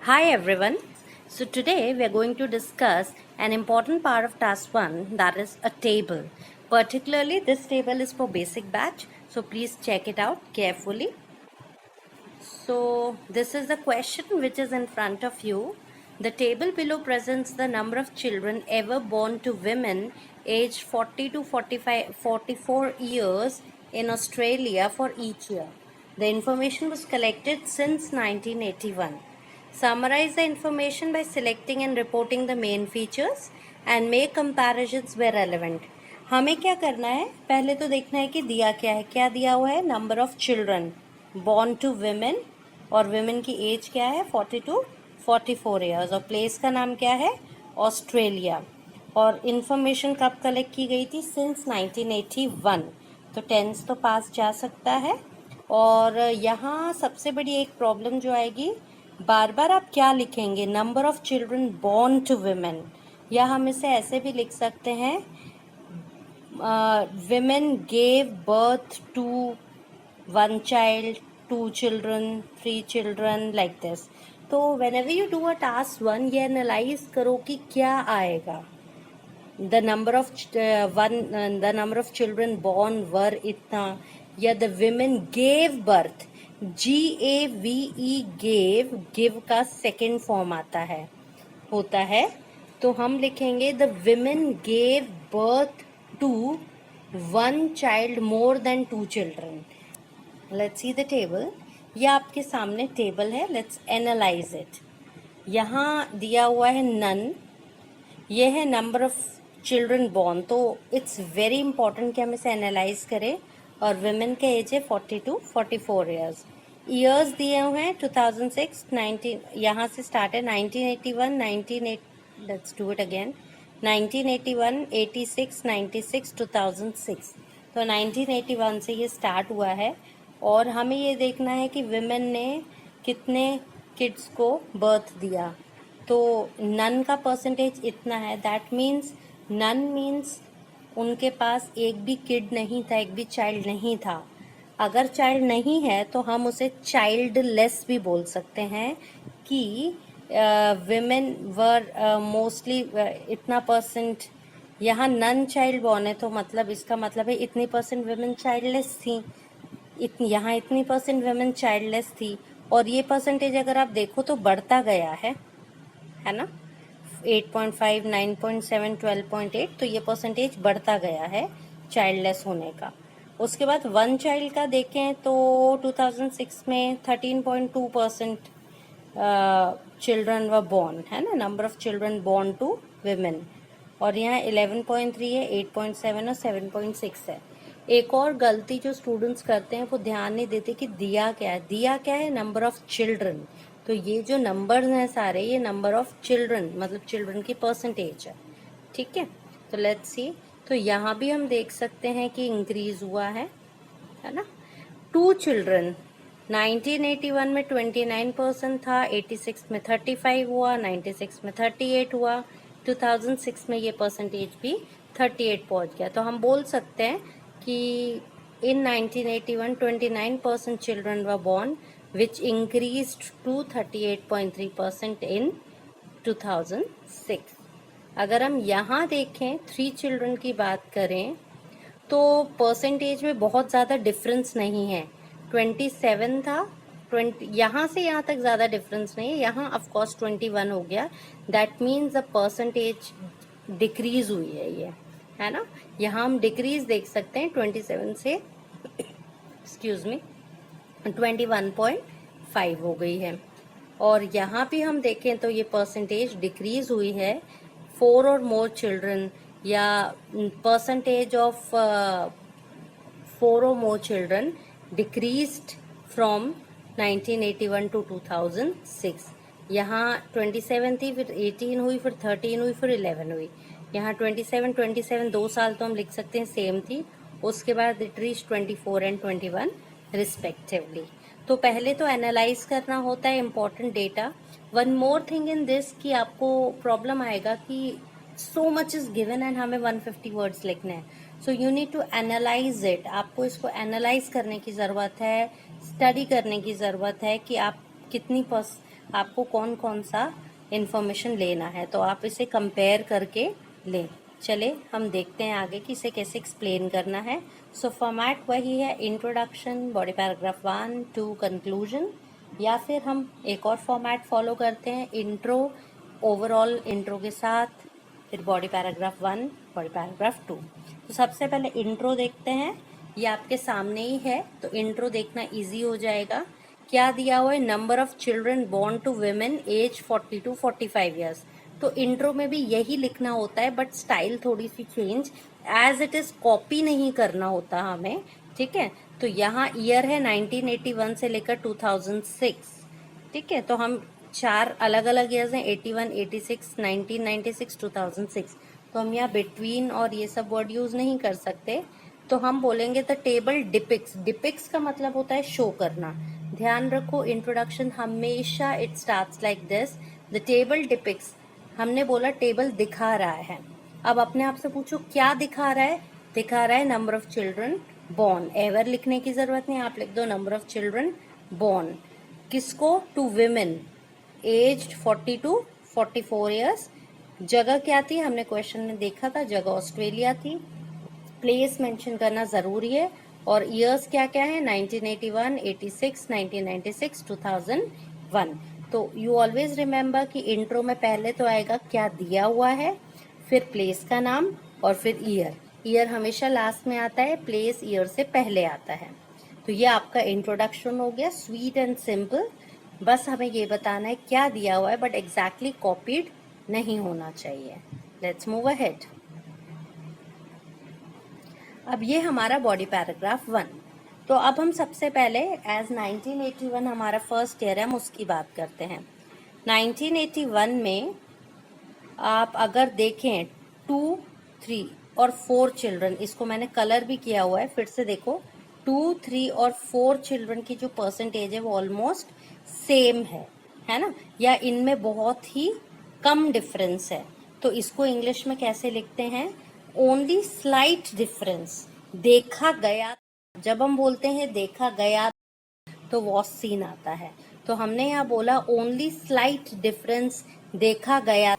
Hi everyone. So today we are going to discuss an important part of task 1, that is a table. Particularly this table is for basic batch, so please check it out carefully. So this is the question which is in front of you. The table below presents the number of children ever born to women aged 40 to 44 years in Australia for each year. The information was collected since 1981. Summarize the information by selecting and reporting the main features and make comparisons where relevant. हमें क्या करना है, पहले तो देखना है कि दिया क्या है. क्या दिया हुआ है? Number of children born to women, और विमेन की एज क्या है? 40 to 44 ईयर्स, और प्लेस का नाम क्या है? ऑस्ट्रेलिया. और इन्फॉर्मेशन कब कलेक्ट की गई थी? सिंस 1981. तो टेंस तो पास जा सकता है. और यहाँ सबसे बड़ी एक प्रॉब्लम जो आएगी, बार बार आप क्या लिखेंगे? Number of children born to women, या हम इसे ऐसे भी लिख सकते हैं, women gave birth to one child, two children, three children, like this. तो whenever you do a task 1, ये एनालाइज करो कि क्या आएगा. the number of children born were इतना, या the women gave birth, GAVE give का सेकेंड फॉर्म होता है. तो हम लिखेंगे the women gave birth to one child more than 2 children. Let's see the table. ये आपके सामने टेबल है. Let's analyze it. यहाँ दिया हुआ है none. ये है नंबर ऑफ चिल्ड्रन बॉर्न. तो इट्स वेरी इंपॉर्टेंट कि हम इसे एनालाइज करें. और विमेन का एज है 40 to 44 ईयर्स. ईयर्स दिए हुए हैं 2006, 19, यहाँ से स्टार्ट है 1981, 1980. Let's do it again. 1981, 86, 96, 2006. तो 1981 से ये स्टार्ट हुआ है. और हमें ये देखना है कि विमेन ने कितने किड्स को बर्थ दिया. तो नन का परसेंटेज इतना है. दैट मीन्स नन मीन्स उनके पास एक भी किड नहीं था, एक भी चाइल्ड नहीं था. अगर चाइल्ड नहीं है तो हम उसे चाइल्डलेस भी बोल सकते हैं कि विमेन वर मोस्टली इतना परसेंट. यहाँ नन चाइल्ड बॉर्न है, तो मतलब इसका मतलब है इतनी परसेंट विमेन चाइल्डलेस थी. यहाँ इतनी परसेंट विमेन चाइल्डलेस थी. और ये परसेंटेज अगर आप देखो तो बढ़ता गया है ना. 8.5, 9.7, 12.8. तो ये परसेंटेज बढ़ता गया है चाइल्डलेस होने का. उसके बाद वन चाइल्ड का देखें तो 2006 में 13.2% चिल्ड्रन व बॉर्न है ना. Number of children born to women. और यहाँ 11.3 है, 8.7 और 7.6 है. एक और गलती जो स्टूडेंट्स करते हैं वो ध्यान नहीं देते कि दिया क्या है. दिया क्या है? Number of children. तो ये जो नंबर्स हैं सारे, ये नंबर ऑफ चिल्ड्रन मतलब चिल्ड्रन की परसेंटेज है. ठीक है. तो लेट्स सी. तो यहाँ भी हम देख सकते हैं कि इंक्रीज हुआ है ना. 2 चिल्ड्रन 1981 में 29% था, 86 में 35 हुआ, 96 में 38 हुआ, 2006 में ये परसेंटेज भी 38 पहुँच गया. तो हम बोल सकते हैं कि in 1981 29% children were born, which increased to 38.3% in 2006. अगर हम यहाँ देखें 3 चिल्ड्रन की बात करें तो परसेंटेज में बहुत ज़्यादा डिफरेंस नहीं है. 27 था, 20 यहाँ से यहाँ तक ज़्यादा डिफरेंस नहीं है. यहाँ ऑफकोर्स 21 हो गया. That means the percentage decrease हुई है ये, है ना. यहाँ हम डिक्रीज देख सकते हैं 27 से एक्सक्यूज मी 21.5 हो गई है. और यहाँ भी हम देखें तो ये परसेंटेज डिक्रीज हुई है. 4 और मोर चिल्ड्रन या percentage of 4 or more children decreased from 1981 to 2006. यहाँ 27 थी, फिर 18 हुई, फिर 13 हुई, फिर 11 हुई. यहाँ 27 2 साल तो हम लिख सकते हैं सेम थी. उसके बाद इट रीच 24 एंड 21 रिस्पेक्टिवली. तो पहले तो एनालाइज करना होता है important data. One more thing in this कि आपको प्रॉब्लम आएगा कि so much is given and हमें 150 वर्ड्स लिखने हैं. So you need to analyse it. आपको इसको एनालाइज करने की ज़रूरत है, स्टडी करने की ज़रूरत है कि आप कितनी आपको कौन कौन सा इंफॉर्मेशन लेना है, तो आप इसे कंपेयर करके लें। चले हम देखते हैं आगे कि इसे कैसे एक्सप्लेन करना है। सो फॉर्मेट वही है, इंट्रोडक्शन, बॉडी पैराग्राफ 1 2 कंक्लूजन, या फिर हम एक और फॉर्मेट फॉलो करते हैं, इंट्रो, ओवरऑल इंट्रो के साथ, फिर बॉडी पैराग्राफ 1, बॉडी पैराग्राफ 2। तो सबसे पहले इंट्रो देखते हैं, ये आपके सामने ही है, तो इंट्रो देखना इजी हो जाएगा। क्या दिया हुआ है, number of children born to women age 40 to 45 years. तो इंट्रो में भी यही लिखना होता है, बट स्टाइल थोड़ी सी change, as it is copy नहीं करना होता हमें, ठीक है। तो यहाँ ईयर है 1981 से लेकर 2006, ठीक है। तो हम 4 अलग अलग ईयर्स हैं, 81, 86, 1996, 2006। तो हम यहाँ बिटवीन और ये सब वर्ड यूज नहीं कर सकते, तो हम बोलेंगे द टेबल डिपिक्स। डिपिक्स का मतलब होता है शो करना। ध्यान रखो, इंट्रोडक्शन हमेशा it starts like this, the table depicts. हमने बोला टेबल दिखा रहा है। अब अपने आप से पूछो क्या दिखा रहा है, दिखा रहा है number of children born. Ever लिखने की जरूरत नहीं, आप लिख दो नंबर ऑफ चिल्ड्रन बोर्न। किसको, to women age 40 to 44 years. जगह क्या थी, हमने क्वेश्चन में देखा था, जगह ऑस्ट्रेलिया थी। प्लेस मेंशन करना जरूरी है, और ईयर्स क्या क्या है, 1981, 86, 1996, 2001। तो यू ऑलवेज रिमेम्बर कि इंट्रो में पहले तो आएगा क्या दिया हुआ है, फिर प्लेस का नाम, और फिर ईयर। ईयर हमेशा लास्ट में आता है, प्लेस ईयर से पहले आता है। तो ये आपका इंट्रोडक्शन हो गया, स्वीट एंड सिंपल। बस हमें ये बताना है क्या दिया हुआ है, बट एग्जैक्टली कॉपीड नहीं होना चाहिए। Let's move ahead. अब ये हमारा बॉडी पैराग्राफ 1। तो अब हम सबसे पहले एज 1981 हमारा फर्स्ट ईयर है, हम उसकी बात करते हैं। 1981 में आप अगर देखें 2, 3 और 4 चिल्ड्रन, इसको मैंने कलर भी किया हुआ है, फिर से देखो 2, 3 और 4 चिल्ड्रन की जो परसेंटेज है वो ऑलमोस्ट सेम है ना, या इनमें बहुत ही कम डिफरेंस है। तो इसको इंग्लिश में कैसे लिखते हैं, ओनली स्लाइट डिफरेंस, देखा गया। जब हम बोलते हैं देखा गया तो वॉस सीन आता है, तो हमने यहाँ बोला ओनली स्लाइट डिफरेंस, देखा गया।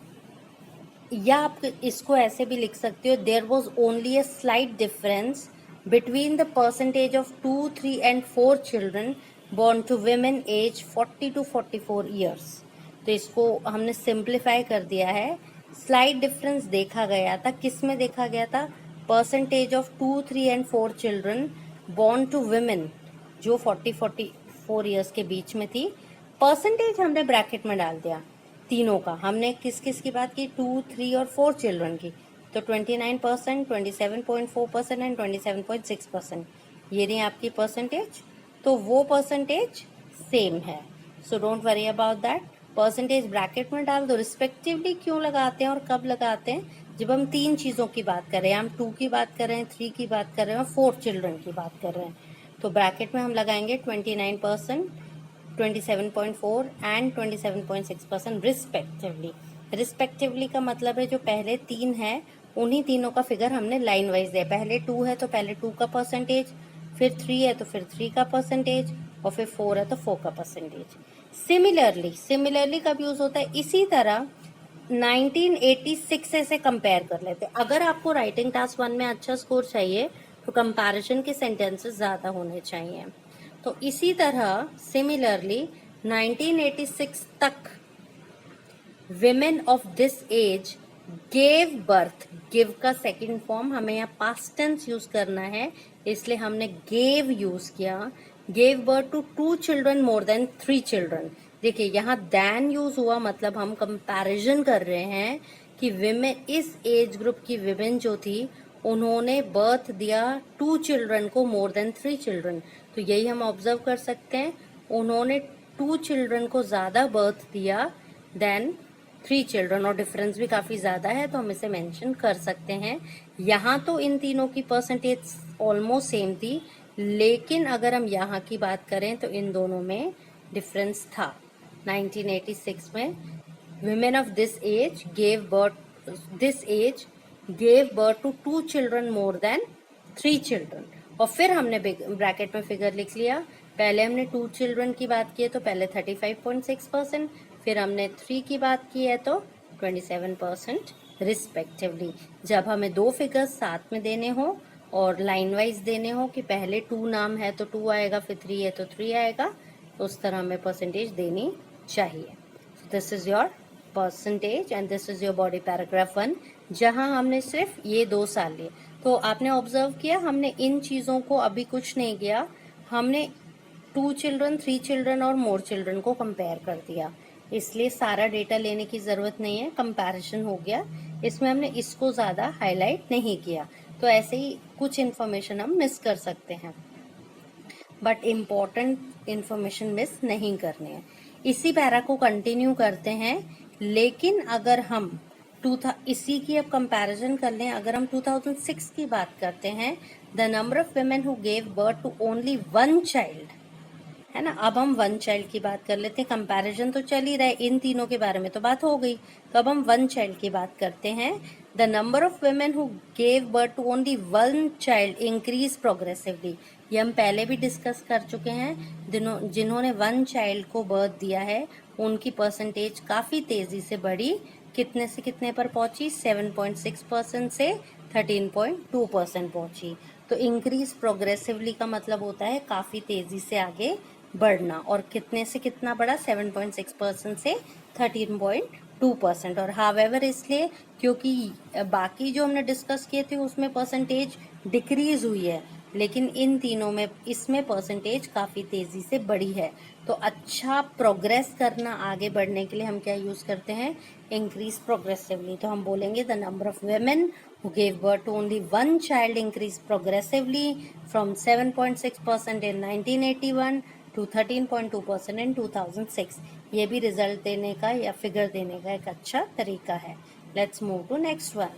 या आप इसको ऐसे भी लिख सकते हो, there was only a slight difference between the percentage of 2, 3 and 4 children born to women age 40 to 44 years. तो इसको हमने सिंप्लीफाई कर दिया है, स्लाइट डिफरेंस देखा गया था। किस में देखा गया था, percentage of 2, 3 and 4 children born to women जो 40-44 ईयर्स के बीच में थी। परसेंटेज हमने ब्रैकेट में डाल दिया तीनों का। हमने किस किस की बात की, 2, 3 और 4 चिल्ड्रन की। तो 29%, 27.4% एंड 27.6%, ये रही आपकी परसेंटेज। तो वो परसेंटेज सेम है, so don't worry about that. Percentage bracket में डाल दो। रिस्पेक्टिवली क्यों लगाते हैं और कब लगाते हैं, जब हम 3 चीज़ों की बात कर रहे हैं, हम 2 की बात कर रहे हैं, 3 की बात कर रहे हैं और 4 चिल्ड्रन की बात कर रहे हैं। तो ब्रैकेट में हम लगाएंगे 29%, 27.4 एंड 27.6% रिस्पेक्टिवली। रिस्पेक्टिवली का मतलब है जो पहले 3 है उन्हीं तीनों का फिगर हमने लाइन वाइज दिया। पहले 2 है तो पहले 2 का परसेंटेज, फिर 3 है तो फिर 3 का परसेंटेज, और फिर 4 है तो 4 का परसेंटेज। सिमिलरली कब यूज होता है, इसी तरह 1986 से कंपेयर कर लेते हैं। अगर आपको राइटिंग टास्क 1 में अच्छा स्कोर चाहिए तो कंपैरिजन के सेंटेंसेस ज्यादा होने चाहिए। तो इसी तरह सिमिलरली 1986 तक women of this age gave birth, give का सेकंड फॉर्म हमें यहाँ पास्ट टेंस यूज करना है, इसलिए हमने gave यूज किया। gave birth to 2 children more than 3 children। देखिए यहाँ than यूज हुआ, मतलब हम कंपैरिजन कर रहे हैं कि विमेन, इस एज ग्रुप की विमेन जो थी उन्होंने बर्थ दिया 2 चिल्ड्रन को मोर देन 3 चिल्ड्रन। तो यही हम ऑब्जर्व कर सकते हैं, उन्होंने 2 चिल्ड्रन को ज्यादा बर्थ दिया देन 3 चिल्ड्रन, और डिफरेंस भी काफी ज्यादा है तो हम इसे मेंशन कर सकते हैं। यहाँ तो इन तीनों की परसेंटेज ऑलमोस्ट सेम थी, लेकिन अगर हम यहाँ की बात करें तो इन दोनों में डिफरेंस था। 1986 में women of this age gave birth to 2 children more than 3 children। और फिर हमने ब्रैकेट में फिगर लिख लिया पहले हमने 2 चिल्ड्रन की बात की है तो पहले 35.6%, फिर हमने 3 की बात की है तो 27% रिस्पेक्टिवली। जब हमें दो फिगर्स साथ में देने हो और लाइन वाइज देने हो कि पहले 2 नाम है तो 2 आएगा, फिर 3 है तो 3 आएगा, तो उस तरह हमें परसेंटेज देनी चाहिए। This is your percentage and this is your body paragraph 1, जहां हमने सिर्फ ये 2 साल लिए। तो आपने ऑब्जर्व किया, हमने इन चीज़ों को अभी कुछ नहीं किया, हमने 2 चिल्ड्रन, 3 चिल्ड्रन और मोर चिल्ड्रन को कंपेयर कर दिया, इसलिए सारा डेटा लेने की ज़रूरत नहीं है, कंपैरिजन हो गया। इसमें हमने इसको ज़्यादा हाईलाइट नहीं किया, तो ऐसे ही कुछ इन्फॉर्मेशन हम मिस कर सकते हैं, बट इम्पॉर्टेंट इन्फॉर्मेशन मिस नहीं करनी है। इसी पैरा को कंटिन्यू करते हैं, लेकिन अगर हम इसी की अब कंपैरिजन कर लें, अगर हम 2006 की बात करते हैं, the number of women who gave birth to only 1 child, है ना। अब हम 1 चाइल्ड की बात कर लेते हैं, कंपैरिजन तो चल ही रहा है, इन तीनों के बारे में तो बात हो गई, तो अब हम 1 चाइल्ड की बात करते हैं। The number of women who gave birth to only 1 child increase progressively, ये हम पहले भी डिस्कस कर चुके हैं। जिन्होंने 1 चाइल्ड को बर्थ दिया है उनकी परसेंटेज काफी तेजी से बढ़ी, कितने से कितने पर पहुंची, 7.6% से 13.2% पहुंची। तो इंक्रीज प्रोग्रेसिवली का मतलब होता है काफी तेजी से आगे बढ़ना, और कितने से कितना बढ़ा, 7.6% से 13.2%। और हावेवर इसलिए क्योंकि बाकी जो हमने डिस्कस किए थे उसमें परसेंटेज डिक्रीज हुई है, लेकिन इन तीनों में इसमें परसेंटेज काफी तेजी से बढ़ी है। तो अच्छा प्रोग्रेस करना, आगे बढ़ने के लिए हम क्या यूज करते हैं, इंक्रीज प्रोग्रेसिवली। तो हम बोलेंगे the number of women who gave birth to only 1 child increased progressively from 7.6% in 1981 to 13.2% in 2006। ये भी रिजल्ट देने का या फिगर देने का एक अच्छा तरीका है। Let's move to next one,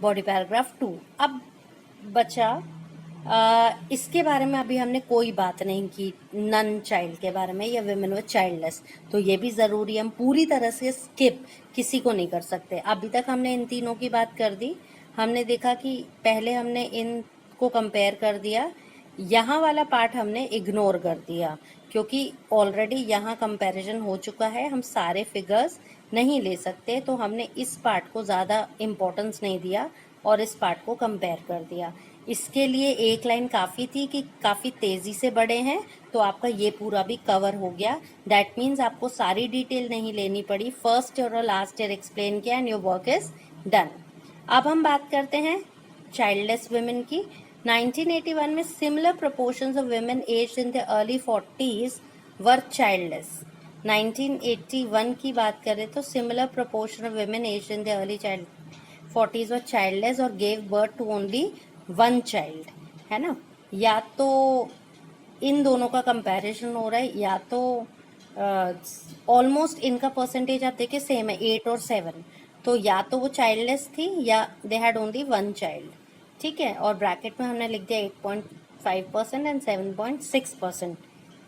body paragraph 2। अब बचा इसके बारे में अभी हमने कोई बात नहीं की, नन चाइल्ड के बारे में या विमेन विद चाइल्डलेस, तो ये भी जरूरी है, हम पूरी तरह से स्किप किसी को नहीं कर सकते। अभी तक हमने इन तीनों की बात कर दी, हमने देखा कि पहले हमने इनको कंपेयर कर दिया, यहाँ वाला पार्ट हमने इग्नोर कर दिया क्योंकि ऑलरेडी यहाँ कंपैरिजन हो चुका है, हम सारे फिगर्स नहीं ले सकते, तो हमने इस पार्ट को ज़्यादा इम्पोर्टेंस नहीं दिया और इस पार्ट को कंपेयर कर दिया। इसके लिए एक लाइन काफ़ी थी कि काफ़ी तेज़ी से बढ़े हैं, तो आपका ये पूरा भी कवर हो गया। दैट मीन्स आपको सारी डिटेल नहीं लेनी पड़ी, फर्स्ट ईयर और लास्ट ईयर एक्सप्लेन किया and your work is done. अब हम बात करते हैं चाइल्डलेस वुमेन की। 1981 में similar proportions of women aged in the early 40s were childless. 1981 की बात करें तो similar proportion of women aged in the early 40s were childless और gave birth to only 1 child, है ना। या तो इन दोनों का कंपैरिजन हो रहा है, या तो ऑलमोस्ट इनका परसेंटेज आप देखिए सेम है, 8 और 7, तो या तो वो चाइल्डलेस थी या दे हैड ओनली 1 चाइल्ड, ठीक है। और ब्रैकेट में हमने लिख दिया 8.5% एंड 7.6%।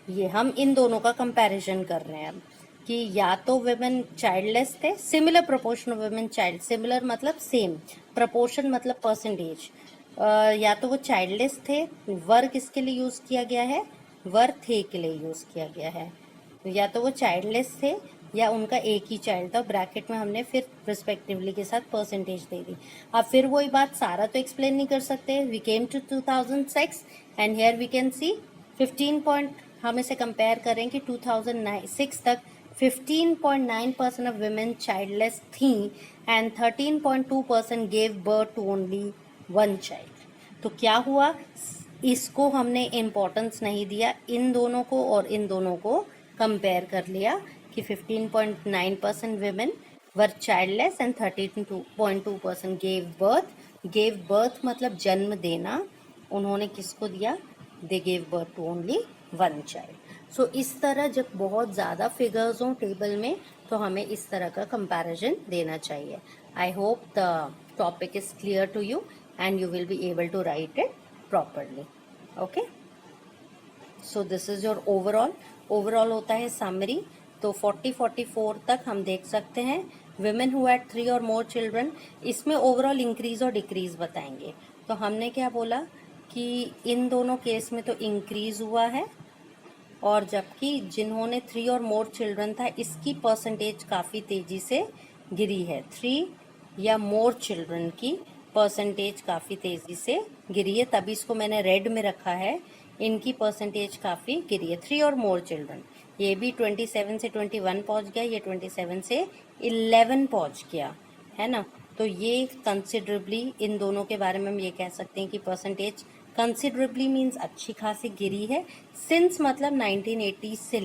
ये हम इन दोनों का कंपैरिजन कर रहे हैं अब कि या तो वुमेन चाइल्डलेस थे, similar proportion of women child, similar मतलब सेम, प्रोपोर्शन मतलब परसेंटेज, या तो वो चाइल्डलेस थे, वर किसके लिए यूज किया गया है, वर थे के लिए यूज किया गया है, या तो वो चाइल्डलेस थे या उनका एक ही चाइल्ड था, ब्रैकेट में हमने फिर रिस्पेक्टिवली के साथ परसेंटेज दे दी। अब फिर वही बात, सारा तो एक्सप्लेन नहीं कर सकते, we came to 2006 and here we can see 15 point, हम इसे कंपेयर करें कि 2006 तक 15.9% ऑफ वुमेन चाइल्डलेस थी and 13.2% gave birth to only 1 child. तो क्या हुआ, इसको हमने इम्पोर्टेंस नहीं दिया, इन दोनों को और इन दोनों को कंपेयर कर लिया कि 15.9% women were childless and 13.2% gave birth। gave birth मतलब जन्म देना, उन्होंने किसको दिया, they gave birth to only 1 child। सो इस तरह जब बहुत ज़्यादा फिगर्स हों टेबल में तो हमें इस तरह का कंपैरिजन देना चाहिए। I hope the topic is clear to you and you will be able to write it properly. Okay, so this is your overall होता है समरी। तो 40-44 तक हम देख सकते हैं। women who had 3 or more children, इसमें ओवरऑल इंक्रीज और डिक्रीज बताएंगे। तो हमने क्या बोला कि इन दोनों केस में तो इंक्रीज हुआ है और जबकि जिन्होंने 3 और मोर चिल्ड्रन था इसकी परसेंटेज काफ़ी तेज़ी से गिरी है। 3 या मोर चिल्ड्रन की परसेंटेज काफ़ी तेज़ी से गिरी है, तभी इसको मैंने रेड में रखा है। इनकी परसेंटेज काफ़ी गिरी है, 3 और मोर चिल्ड्रन। ये भी 27 से 21 पहुंच गया, ये 27 से 11 पहुंच गया, है ना। तो ये कंसिडरेबली, इन दोनों के बारे में हम ये कह सकते हैं कि परसेंटेज कंसिडरेबली मीन्स अच्छी खासी गिरी है। सिंस मतलब 1980 से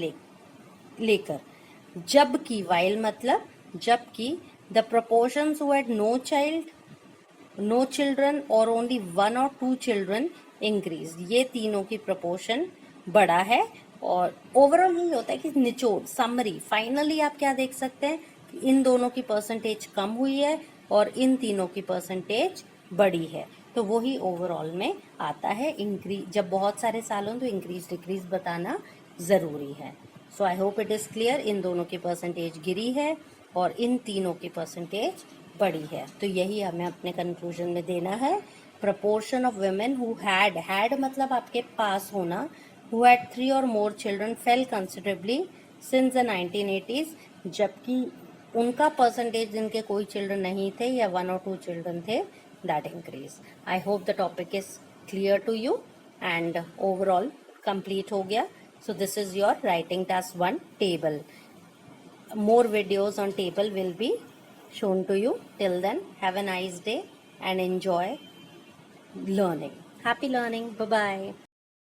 लेकर, जबकि वाइल मतलब जबकि the proportions who had no children और only 1 or 2 children increased, ये तीनों की proportion बढ़ा है। और ओवरऑल यही होता है कि निचोड़, समरी, फाइनली आप क्या देख सकते हैं कि इन दोनों की परसेंटेज कम हुई है और इन तीनों की परसेंटेज बढ़ी है। तो वही ओवरऑल में आता है। इंक्रीज जब बहुत सारे साल हों तो इंक्रीज डिक्रीज बताना ज़रूरी है। So I hope it is clear. इन दोनों की परसेंटेज गिरी है और इन तीनों की परसेंटेज बढ़ी है। तो यही हमें अपने कंक्लूजन में देना है। Proportion of women who had मतलब आपके पास होना, who had 3 or more children fell considerably since the 1980s, जबकि उनका परसेंटेज जिनके कोई चिल्ड्रन नहीं थे या 1 or 2 चिल्ड्रन थे, that increase. I hope the topic is clear to you and overall complete हो गया. So this is your writing task 1 table. More videos on table will be shown to you. Till then, have a nice day and enjoy learning. Happy learning. Bye bye.